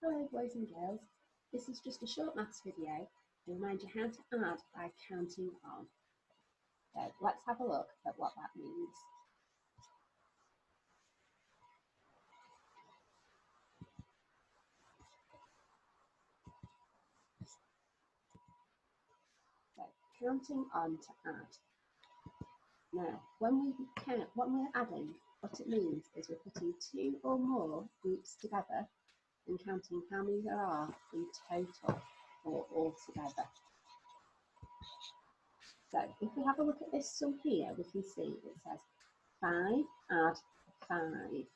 Hello boys and girls, this is just a short maths video to remind you how to add by counting on. So let's have a look at what that means. So counting on to add. Now when we're adding, what it means is we're putting two or more groups together and counting how many there are in total or all together. So if we have a look at this sum here, we can see it says 5 add 5.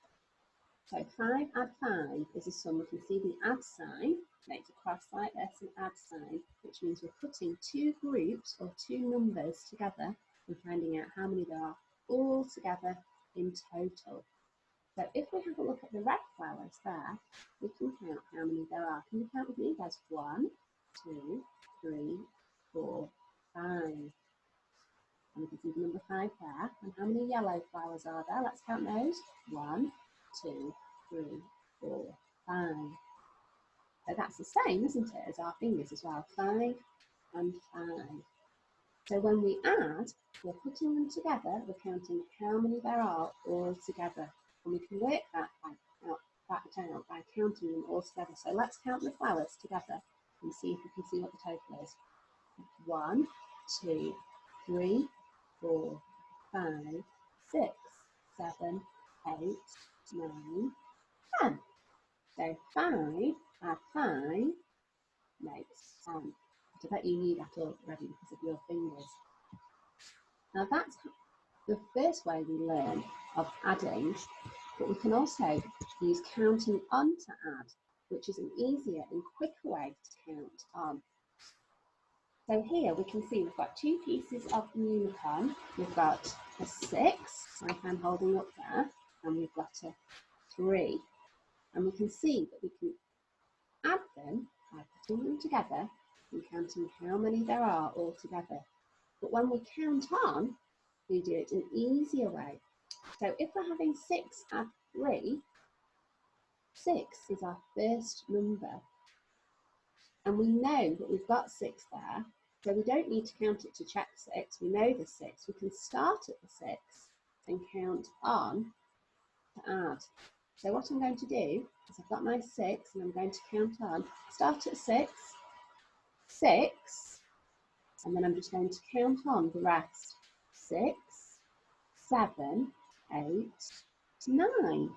So 5 add 5 is a sum. We can see the add sign, makes a cross like this, an add sign, which means we're putting two groups or two numbers together and finding out how many there are all together in total. So if we have a look at the red flowers there, we can count how many there are. Can you count with me? There's 1, 2, 3, 4, 5. And we can see the number 5 there. And how many yellow flowers are there? Let's count those. 1, 2, 3, 4, 5. So that's the same, isn't it, as our fingers as well. 5 and 5. So when we add, we're putting them together, we're counting how many there are all together. And we can work that out by counting them all together. So let's count the flowers together and see if we can see what the total is. 1, 2, 3, 4, 5, 6, 7, 8, 9, 10. So 5 add 5 makes 10. I bet you knew that already because of your fingers. Now that's the first way we learn of adding, but we can also use counting on to add, which is an easier and quicker way to count on. So here we can see we've got two pieces of unicorn. We've got a 6, like I'm holding up there, and we've got a 3. And we can see that we can add them by putting them together and counting how many there are all together. But when we count on, we do it an easier way. So if we're having 6 add 3, 6 is our first number. And we know that we've got 6 there, so we don't need to count it to check 6. We know the 6. We can start at the 6 and count on to add. So what I'm going to do is I've got my 6 and I'm going to count on. Start at 6, 6, and then I'm just going to count on the rest. 6, 7, 8, 9.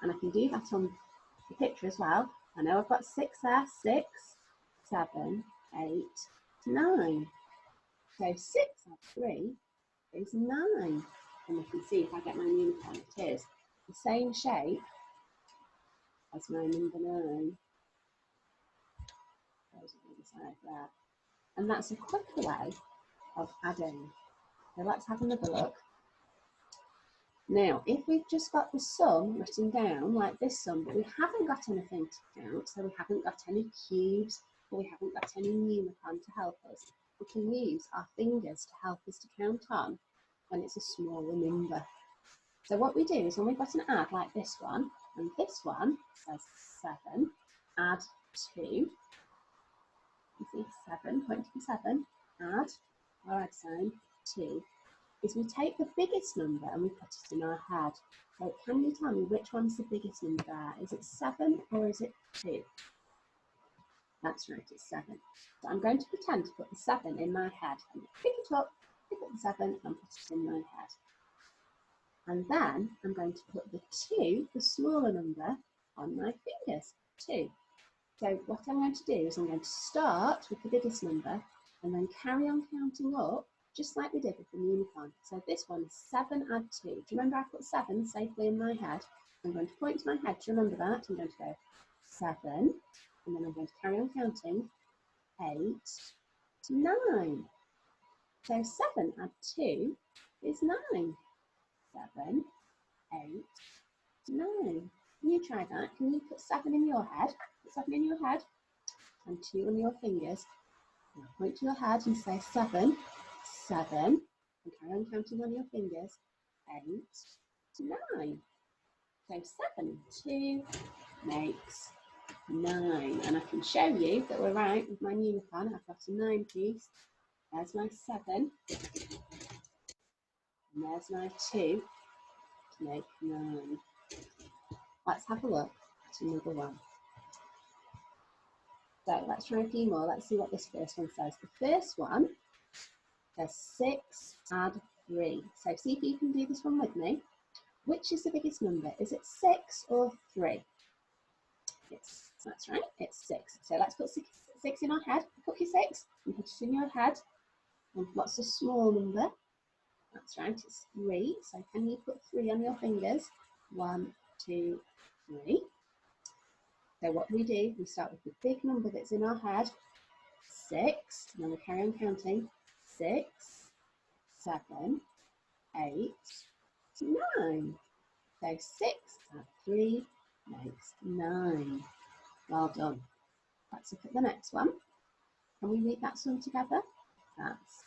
And I can do that on the picture as well. I know I've got 6 there. 6, 7, 8, 9. So 6 add 3 is 9. And we can see if I get my unicorn, it is the same shape as my number 9. Goes on the side there. And that's a quicker way of adding. So let's have another look. Now, if we've just got the sum written down like this sum, but we haven't got anything to count, so we haven't got any cubes, or we haven't got any unicorn to help us, we can use our fingers to help us to count on when it's a smaller number. So what we do is when we've got an add like this one, and this one says 7, add 2. You see 7, point to 7, add, our add sign, 2. Is we take the biggest number and we put it in our head. So can you tell me which one's the biggest number there? Is it 7 or is it 2? That's right, it's 7. So I'm going to pretend to put the 7 in my head. I'm going to pick it up, pick up the 7 and put it in my head. And then I'm going to put the 2, the smaller number, on my fingers, 2. So what I'm going to do is I'm going to start with the biggest number and then carry on counting up, just like we did with the unicorn. So this one is 7 add 2. Do you remember I put 7 safely in my head? I'm going to point to my head to remember that. I'm going to go 7, and then I'm going to carry on counting 8, 9. So 7 add 2 is 9. 7, 8, 9. Can you try that? Can you put 7 in your head? Put 7 in your head and 2 on your fingers. Now point to your head and say 7, 7, and carry on counting on your fingers. 8, 9. So 7 and 2 makes 9. And I can show you that we're right with my unicorn. I've got a 9 piece. There's my 7. And there's my 2 to make 9. Let's have a look at another one. So let's try a few more. Let's see what this first one says. The first one says 6 add 3. So see if you can do this one with me. Which is the biggest number? Is it 6 or 3? Yes, that's right, it's 6. So let's put 6 in our head. Put your 6 and put it in your head. And what's a small number? That's right, it's 3. So can you put 3 on your fingers? 1, 2, 3. So what do? We start with the big number that's in our head, 6, and then we carry on counting. 6, 7, 8, 9. So 6 add 3 makes 9. Well done. Let's look at the next one. Can we read that sum together? That's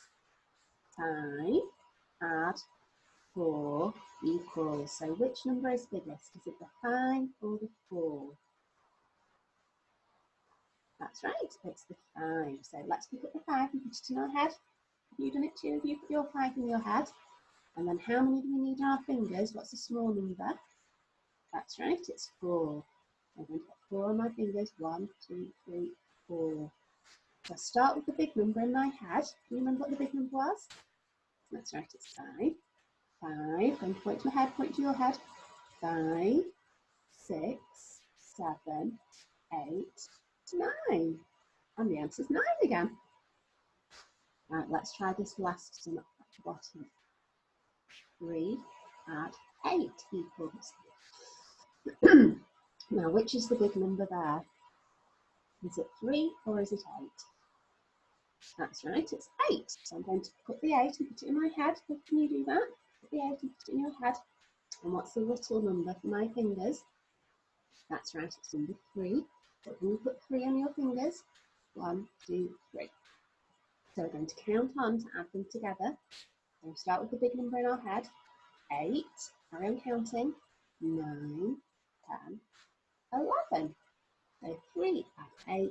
5 add 4 equals. So which number is biggest? Is it the 5 or the 4? That's right, it's the 5. So let's pick up the 5 and put it in our head. Have you done it too? Have you put your 5 in your head? And then how many do we need on our fingers? What's the small number? That's right, it's 4. I'm going to put 4 on my fingers. 1, 2, 3, 4. So I start with the big number in my head. Do you remember what the big number was? That's right, it's 5. 5. Going to point to my head, point to your head. 5, 6, 7, 8, 9. And the answer's 9 again. Right, let's try this last sum at the bottom. 3 add 8 equals. Now, which is the big number there? Is it 3 or is it 8? That's right, it's 8. So I'm going to put the 8 and put it in my head. Can you do that? Put the 8 and put it in your head. And what's the little number for my fingers? That's right, it's number 3. So when you put 3 on your fingers, 1, 2, 3. So we're going to count on to add them together. So we start with the big number in our head, 8. Carry on counting, 9, 10, 11. So 3 add 8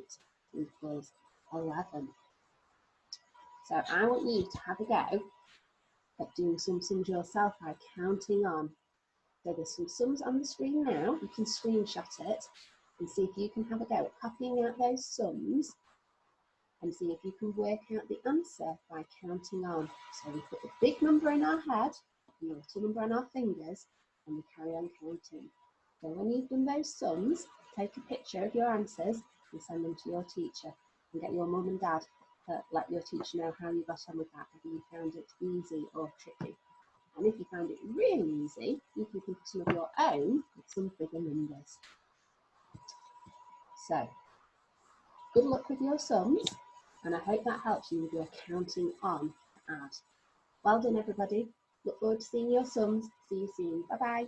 equals 11. So I want you to have a go at doing some sums yourself by counting on. So there's some sums on the screen now. You can screenshot it and see if you can have a go at copying out those sums and see if you can work out the answer by counting on. So we put the big number in our head and the little number on our fingers and we carry on counting. So when you've done those sums, take a picture of your answers and send them to your teacher and get your mum and dad to let your teacher know how you got on with that, whether you found it easy or tricky. And if you found it really easy, you can think of some of your own with some bigger numbers. So, good luck with your sums, and I hope that helps you with your counting on to add. Well done, everybody. Look forward to seeing your sums. See you soon. Bye-bye.